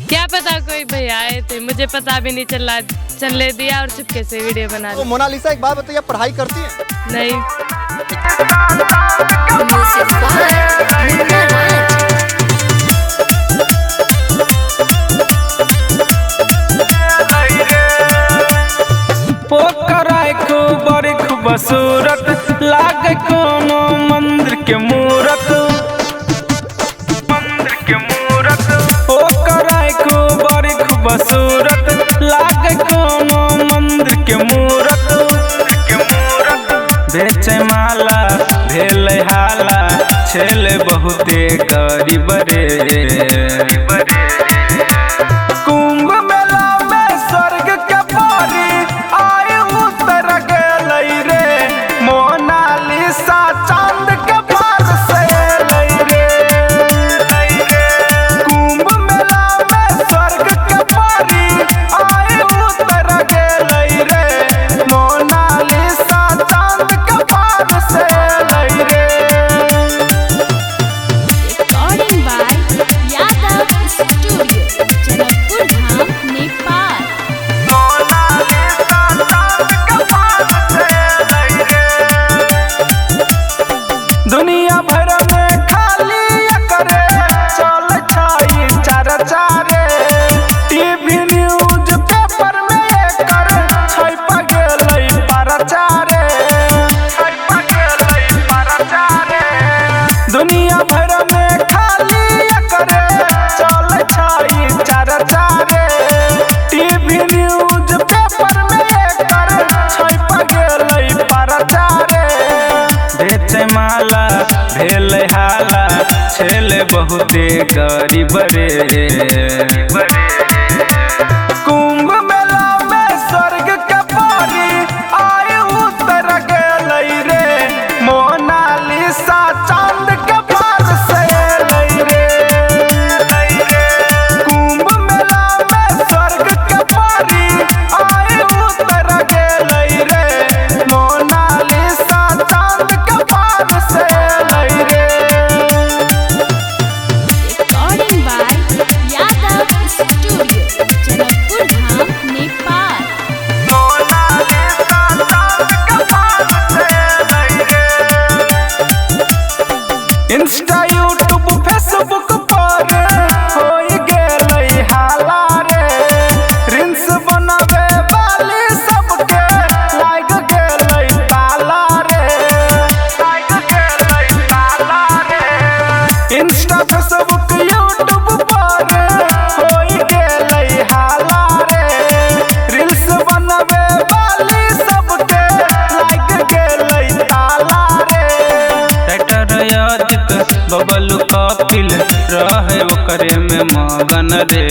क्या पता कोई भैया आए थे, मुझे पता भी नहीं चला, चलने दिया और चुपके से वीडियो बना ली। मोनालिसा एक बात बताइए, पढ़ाई करती है? नहीं। पोखराय बड़ी खूबसूरत लागे कोनो मंदिर के मूरत, पोखराय बड़ी खूबसूरत लागे कोनो मंदिर के मूरत। बेचे माला भेल हाला छेले बहुते गरीब रे। कुंभ मेला में स्वर्ग के परी आए उतर गेलै रे, मोनालिसा चांद के पास से लै रे। कुंभ मेला में स्वर्ग के परी आए उतर गेलै रे, मोनालिसा चांद के पास से लै रे। Recording by Yadav Studio, Janakpur Dham, Nepal. Monalisa चांद के पास से लै रे। दुनिया भर में खाली करे चल छई चर्चा रे, टीवी न्यूज पेपर में एकर छप गेलै प्रचार रे, छप गेलै प्रचार रे। दुनिया भर में खाली करे चल छई चर्चा रे, टीवी न्यूज पेपर में एकर छप गेलै प्रचार रे। बेचे माला भेल हाला छेले बहुते गरीब रे। कुंभ मेला में स्वर्ग के परी आए उतर गेलै रे, मोनालिसा चांद के पास से लै रे। कुंभ मेला में स्वर्ग के परी आए उतर गेलै रे, मोनालिसा चांद के पास से लै रे। Recording by Yadav Studio, Janakpur Dham, Nepal. Monalisa चांद के पास से लै रे। इंस्टा यूट्यूब फेसबुक पर होई गेलै हाला रे, रील्स बनावे वाली सबके लाग गेलै ताला रे, लाग गेलै ताला रे। इंस्टा फेसबुक यूट्यूब पर होई गेलै हाला रे, रील्स बनावे वाली सबके लाग गेलै ताला रे। ट्रैक्टर यादित बबलू कपिल रहे ओकरे में मगन रे।